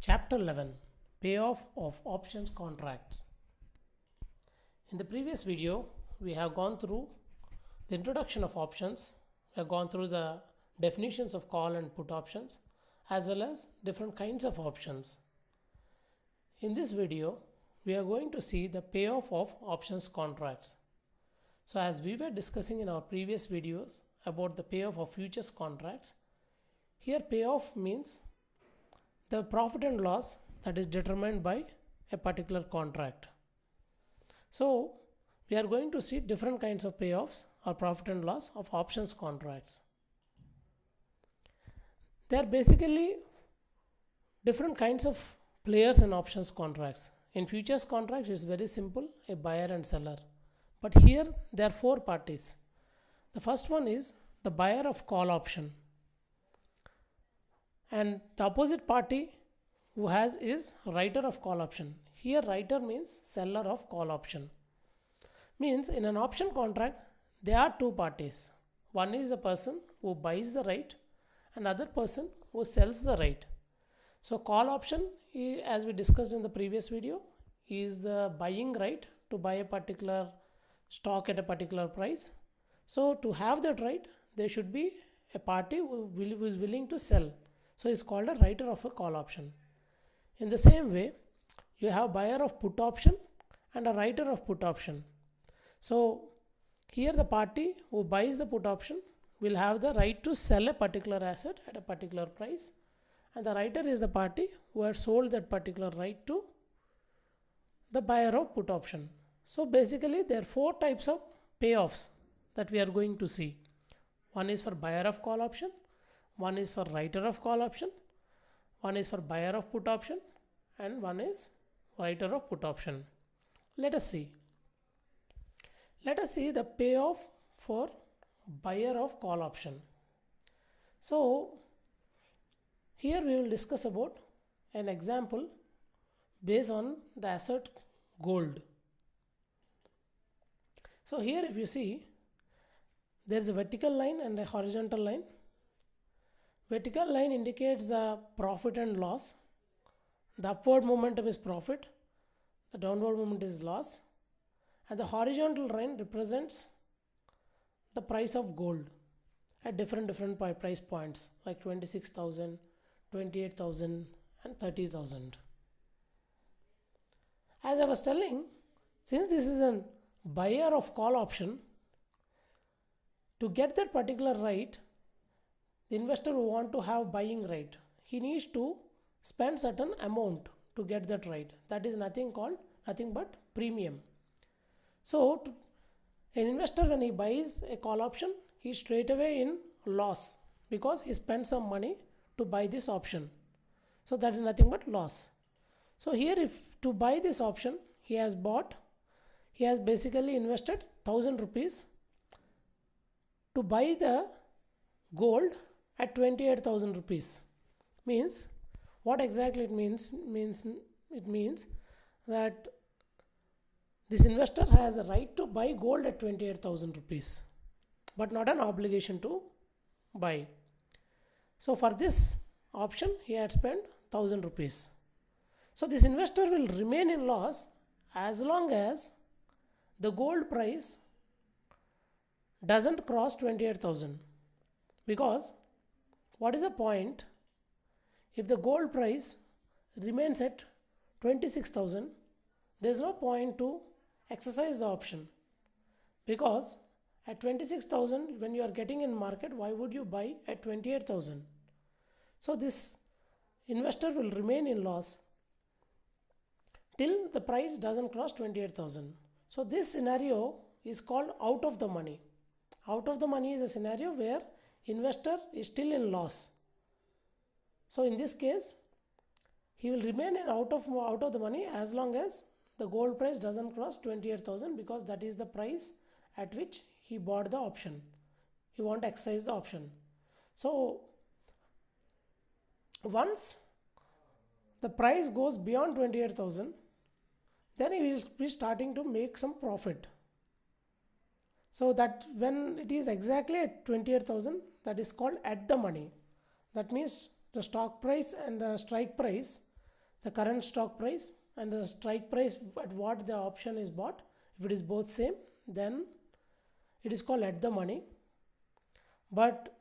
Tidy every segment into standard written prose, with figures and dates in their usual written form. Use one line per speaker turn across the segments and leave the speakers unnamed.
Chapter 11, Payoff of Options Contracts. In the previous video, we have gone through the introduction of options, we have gone through the definitions of call and put options, as well as different kinds of options. In this video, we are going to see the payoff of options contracts. So as we were discussing in our previous videos about the payoff of futures contracts, here payoff means the profit and loss that is determined by a particular contract. So we are going to see different kinds of payoffs or profit and loss of options contracts. They are basically different kinds of players in options contracts. In futures contracts, it is very simple, a buyer and seller. But here there are four parties. The first one is the buyer of call option. And the opposite party who has is writer of call option. Here writer means seller of call option. Means in an option contract there are two parties. One is the person who buys the right and other person who sells the right. So call option, as we discussed in the previous video, is the buying right to buy a particular stock at a particular price. So to have that right, there should be a party who is willing to sell. So it's called a writer of a call option. In the same way, you have buyer of put option and a writer of put option. So here the party who buys the put option will have the right to sell a particular asset at a particular price, and the writer is the party who has sold that particular right to the buyer of put option. So basically there are four types of payoffs that we are going to see. One is for buyer of call option, one is for writer of call option, one is for buyer of put option, and one is writer of put option. Let us see. Let us see the payoff for buyer of call option. So here we will discuss about an example based on the asset gold. So here if you see, there is a vertical line and a horizontal line. Vertical line indicates the profit and loss. The upward momentum is profit, the downward movement is loss, and the horizontal line represents the price of gold at different price points like 26,000, 28,000 and 30,000. As I was telling, since this is a buyer of call option, to get that particular right, the investor who want to have buying right, he needs to spend certain amount to get that right. That is nothing but premium. So an investor, when he buys a call option, he is straight away in loss because he spent some money to buy this option. So that is nothing but loss. So here if to buy this option, he has basically invested 1,000 rupees to buy the gold at 28,000 rupees. Means what exactly it means? It means that this investor has a right to buy gold at 28,000 rupees, but not an obligation to buy. So for this option, he had spent 1,000 rupees. So this investor will remain in loss as long as the gold price doesn't cross 28,000. Because what is the point if the gold price remains at 26,000? There is no point to exercise the option, because at 26,000 when you are getting in market, why would you buy at 28,000? So this investor will remain in loss till the price doesn't cross 28,000. So this scenario is called out of the money. Out of the money is a scenario where investor is still in loss. So in this case, he will remain in out of the money as long as the gold price doesn't cross 28,000, because that is the price at which he bought the option. He won't exercise the option. So once the price goes beyond 28,000, then he will be starting to make some profit. So that when it is exactly at 28,000, that is called at the money. That means the stock price and the strike price the current stock price and the strike price at what the option is bought. If it is both same, then it is called at the money. But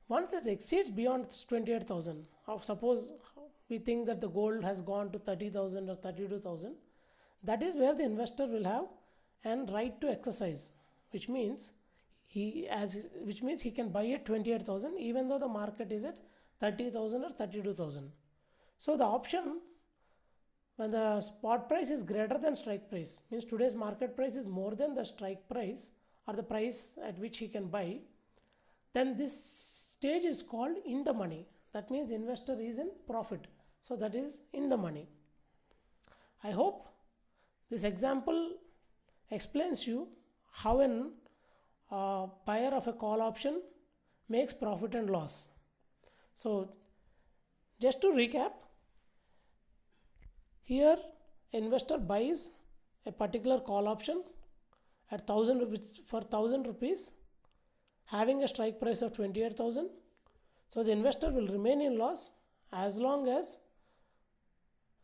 once it exceeds beyond 28,000, suppose we think that the gold has gone to 30,000 or 32,000, that is where the investor will have an right to exercise, which means he can buy at 28,000 even though the market is at 30,000 or 32,000. So the option, when the spot price is greater than strike price, means today's market price is more than the strike price or the price at which he can buy, then this stage is called in the money. That means investor is in profit. So that is in the money. I hope this example explains you how an buyer of a call option makes profit and loss. So just to recap, here investor buys a particular call option at 1,000 rupees for 1,000 rupees, having a strike price of 28,000. So the investor will remain in loss as long as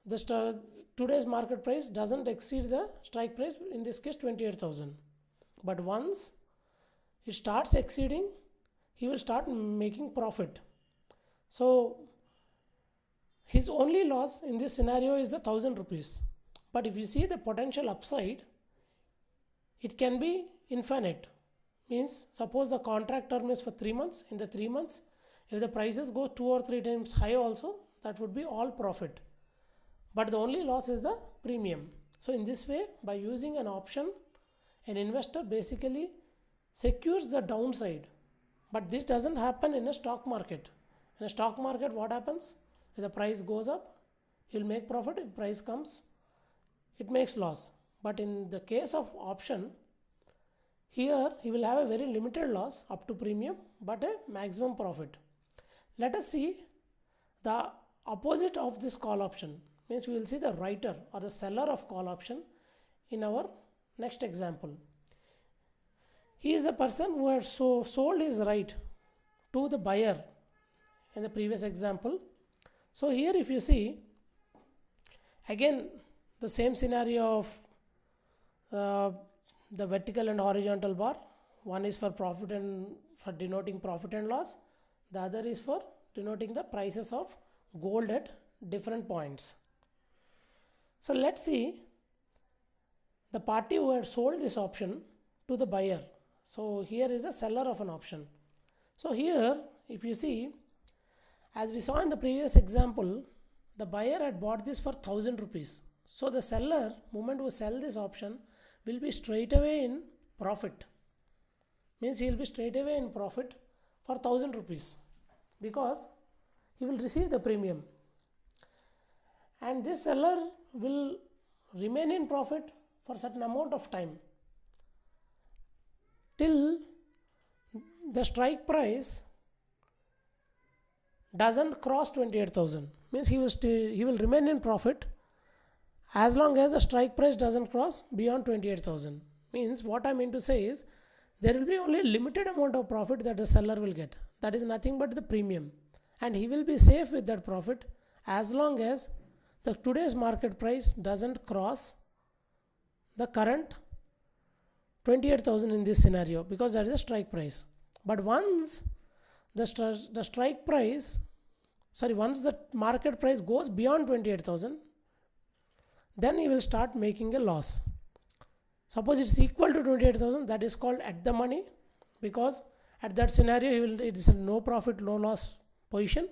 the today's market price doesn't exceed the strike price, in this case 28,000. But once it starts exceeding, he will start making profit. So his only loss in this scenario is the 1,000 rupees. But if you see the potential upside, it can be infinite. Means suppose the contract term is for 3 months. In the 3 months, if the prices go 2 or 3 times high also, that would be all profit. But the only loss is the premium. So in this way, by using an option, an investor basically secures the downside. But this doesn't happen in a stock market. In a stock market, what happens? If the price goes up, he'll make profit. If price comes, it makes loss. But in the case of option, here he will have a very limited loss up to premium, but a maximum profit. Let us see the opposite of this call option. Means we will see the writer or the seller of call option in our next example. He is the person who had sold his right to the buyer in the previous example. So here if you see, again the same scenario of the vertical and horizontal bar. One is for profit and for denoting profit and loss. The other is for denoting the prices of gold at different points. So let's see the party who had sold this option to the buyer. So here is the seller of an option. So here if you see, as we saw in the previous example, the buyer had bought this for 1,000 rupees. So the seller, moment who sell this option, will be straight away in profit. Means he will be straight away in profit for 1,000 rupees because he will receive the premium. And this seller will remain in profit for certain amount of time till the strike price doesn't cross 28,000. Means he will remain in profit as long as the strike price doesn't cross beyond 28,000. Means what I mean to say is, there will be only a limited amount of profit that the seller will get. That is nothing but the premium. And he will be safe with that profit as long as the today's market price doesn't cross the current 28,000 in this scenario, because that is the strike price. But once the strike price, once the market price goes beyond 28,000, then he will start making a loss. Suppose it's equal to 28,000, that is called at the money, because at that scenario it is a no profit no loss position.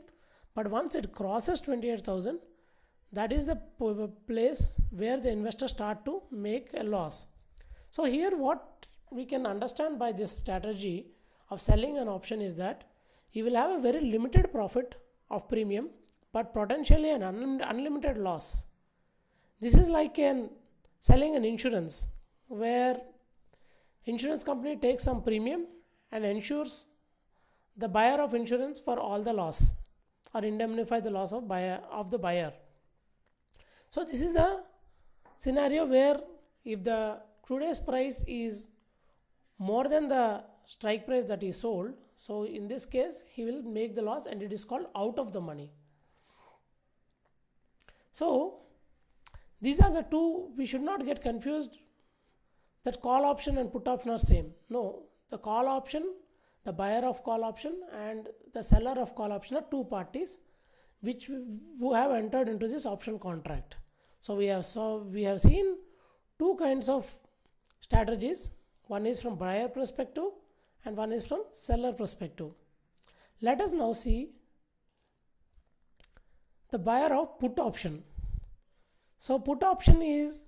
But once it crosses 28,000, that is the place where the investors start to make a loss. So here what we can understand by this strategy of selling an option is that he will have a very limited profit of premium, but potentially an unlimited loss. This is like selling an insurance, where insurance company takes some premium and ensures the buyer of insurance for all the loss or indemnify the loss of the buyer. So this is a scenario where if the today's price is more than the strike price that he sold, so in this case he will make the loss and it is called out of the money. So these are the two. We should not get confused that call option and put option are same. No, the call option, the buyer of call option and the seller of call option are two parties which who have entered into this option contract. So we have seen two kinds of strategies. One is from buyer perspective and one is from seller perspective. Let us now see the buyer of put option. So put option is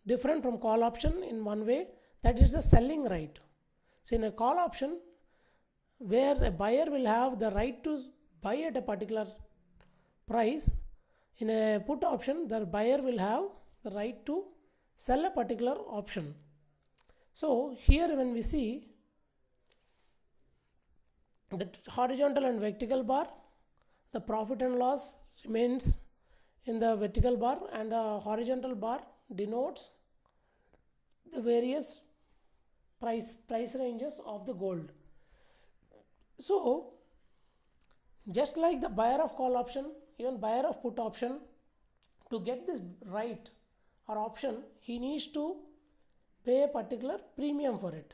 different from call option in one way, that is a selling right. So in a call option, where a buyer will have the right to buy at a particular price, in a put option the buyer will have the right to sell a particular option. So here when we see the horizontal and vertical bar, the profit and loss remains in the vertical bar and the horizontal bar denotes the various price ranges of the gold. So just like the buyer of call option, even buyer of put option, to get this right or option, he needs to pay a particular premium for it.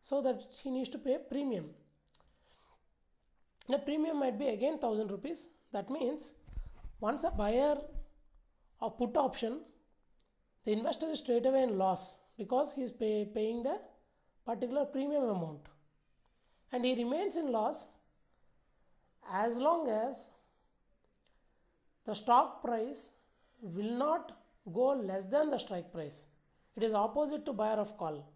So that he needs to pay a premium. The premium might be again 1000 rupees. That means once a buyer of put option, the investor is straight away in loss because he is paying the particular premium amount, and he remains in loss as long as the stock price will not go less than the strike price. It is opposite to buyer of call.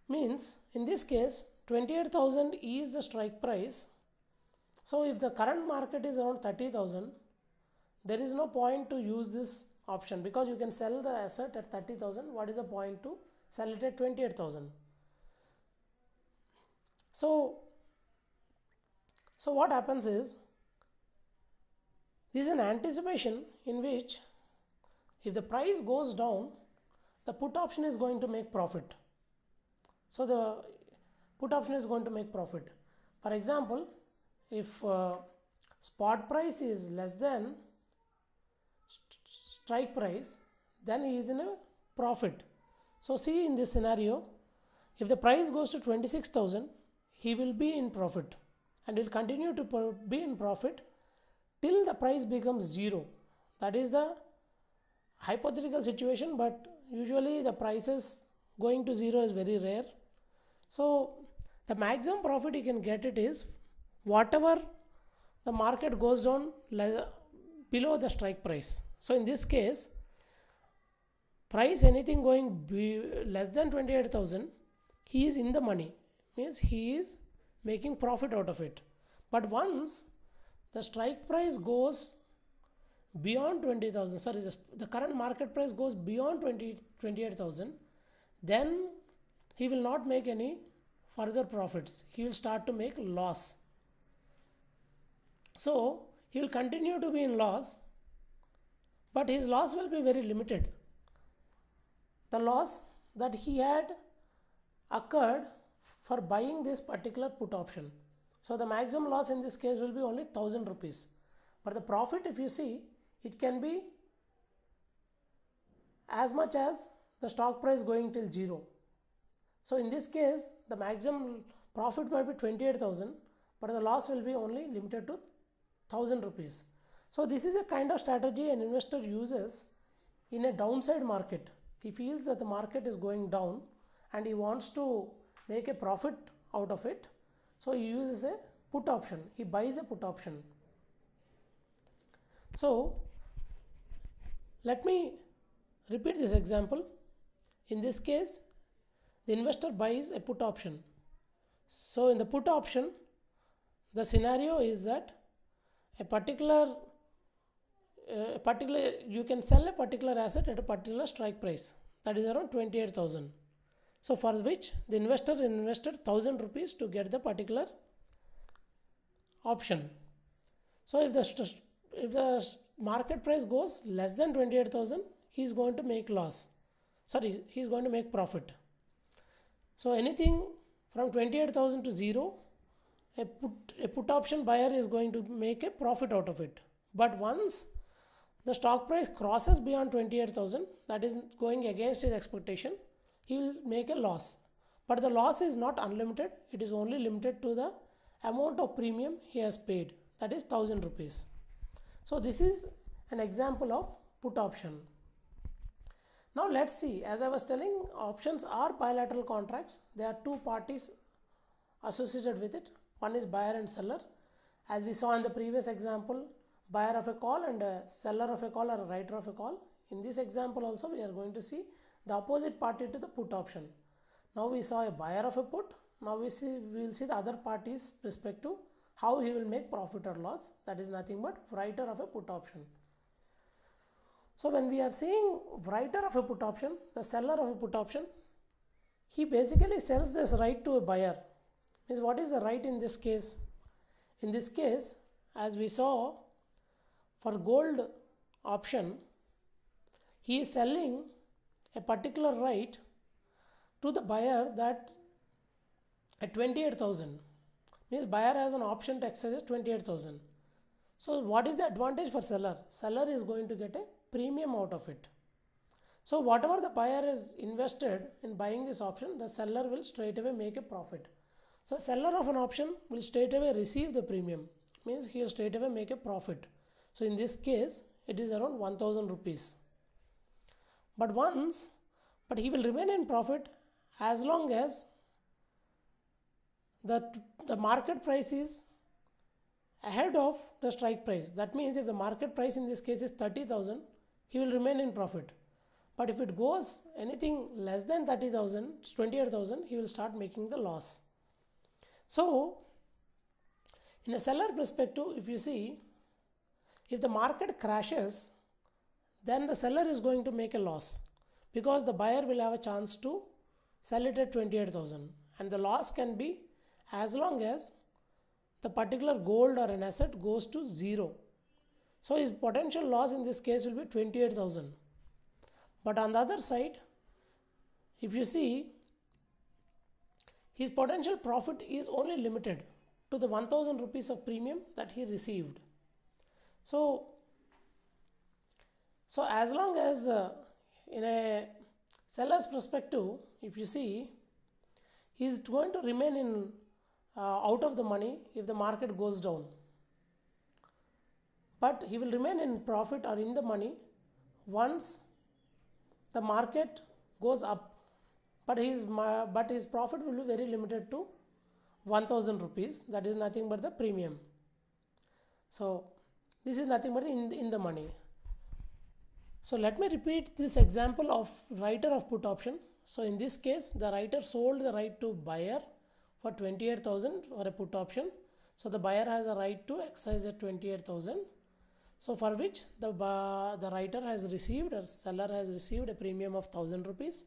Means in this case 28,000 is the strike price. So if the current market is around 30,000, there is no point to use this option because you can sell the asset at 30,000. What is the point to sell it at 28,000? So what happens is, this is an anticipation in which if the price goes down, the put option is going to make profit. So the put option is going to make profit. For example, if spot price is less than strike price, then he is in a profit. So see in this scenario, if the price goes to 26,000, he will be in profit and will continue to be in profit till the price becomes zero. That is the hypothetical situation, but usually the prices going to zero is very rare. So the maximum profit you can get it is whatever the market goes down below the strike price. So in this case, price anything going less than 28,000, he is in the money, means he is making profit out of it. But once the strike price goes beyond 20,000, sorry, the current market price goes beyond 28,000, then he will not make any further profits. He will start to make loss. So he will continue to be in loss, but his loss will be very limited. The loss that he had occurred for buying this particular put option. So the maximum loss in this case will be only 1000 rupees. But the profit, if you see, it can be as much as the stock price going till zero. So in this case, the maximum profit might be 28,000, but the loss will be only limited to 1000 rupees. So this is a kind of strategy an investor uses in a downside market. He feels that the market is going down and he wants to make a profit out of it. So he uses a put option. He buys a put option. So let me repeat this example. In this case, the investor buys a put option. So in the put option, the scenario is that a particular you can sell a particular asset at a particular strike price, that is around 28,000. So for which the investor invested 1000 rupees to get the particular option. So if the market price goes less than 28,000, he is going to make loss. Sorry, he is going to make profit. So anything from 28,000 to zero, a put option buyer is going to make a profit out of it. But once the stock price crosses beyond 28,000, that is going against his expectation, he will make a loss. But the loss is not unlimited, it is only limited to the amount of premium he has paid, that is 1000 rupees. So this is an example of put option. Now let's see, as I was telling, options are bilateral contracts. There are two parties associated with it. One is buyer and seller. As we saw in the previous example, buyer of a call and a seller of a call or a writer of a call. In this example also we are going to see the opposite party to the put option. Now we saw a buyer of a put. Now we will see the other party's perspective, how he will make profit or loss. That is nothing but writer of a put option. So when we are seeing writer of a put option, the seller of a put option, he basically sells this right to a buyer. Means what is the right in this case? In this case, as we saw, for gold option, he is selling a particular right to the buyer that at 28,000. Means buyer has an option to exercise 28,000. So what is the advantage for seller? Seller is going to get a premium out of it. So whatever the buyer is invested in buying this option, the seller will straight away make a profit. So seller of an option will straight away receive the premium, means he will straight away make a profit. So in this case it is around 1000 rupees. But he will remain in profit as long as the market price is ahead of the strike price. That means if the market price in this case is 30,000, he will remain in profit. But if it goes anything less than 30,000, 28,000, he will start making the loss. So in a seller perspective, if you see, if the market crashes, then the seller is going to make a loss because the buyer will have a chance to sell it at 28,000, and the loss can be as long as the particular gold or an asset goes to zero. So his potential loss in this case will be 28,000. But on the other side, if you see, his potential profit is only limited to the 1000 rupees of premium that he received. So as long as in a seller's perspective, if you see, he is going to remain in out of the money if the market goes down. But he will remain in profit or in the money once the market goes up. But his profit will be very limited to 1000 rupees. That is nothing but the premium. So this is nothing but in the money. So let me repeat this example of writer of put option. So in this case, the writer sold the right to buyer for 28,000 for a put option. So the buyer has a right to exercise at 28,000. So for which the writer has received, or seller has received, a premium of 1000 rupees,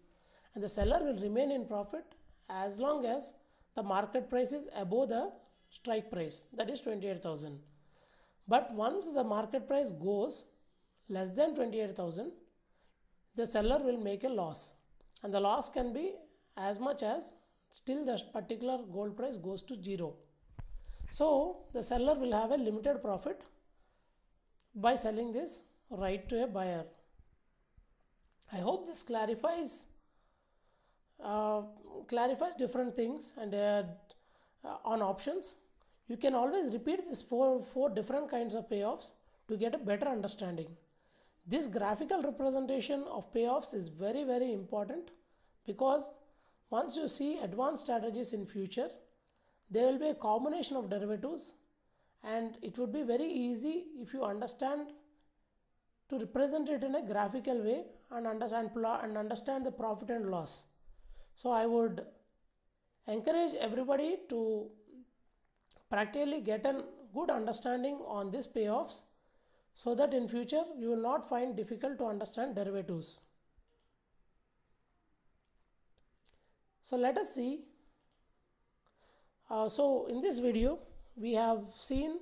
and the seller will remain in profit as long as the market price is above the strike price, that is 28,000. But once the market price goes less than 28,000, the seller will make a loss, and the loss can be as much as still the particular gold price goes to zero. So the seller will have a limited profit by selling this right to a buyer. I hope this clarifies different things. And on options, you can always repeat this four different kinds of payoffs to get a better understanding. This graphical representation of payoffs is very, very important, because once you see advanced strategies in future, there will be a combination of derivatives, and it would be very easy if you understand to represent it in a graphical way and understand the profit and loss. So I would encourage everybody to practically get a good understanding on these payoffs, so that in future you will not find difficult to understand derivatives. So let us see. So in this video, we have seen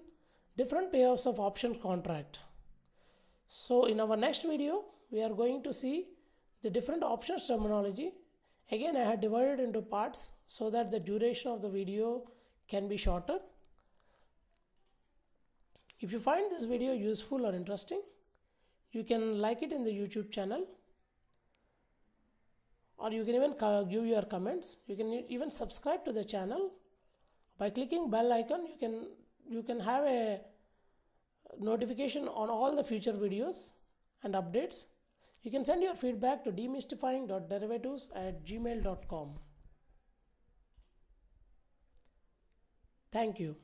different payoffs of option contract. So in our next video, we are going to see the different options terminology. Again, I had divided into parts so that the duration of the video can be shorter. If you find this video useful or interesting, You can like it in the YouTube channel, or you can even give your comments. You can even subscribe to the channel by clicking bell icon. You can have a notification on all the future videos and updates. You can send your feedback to demystifying.derivatives@gmail.com. Thank you.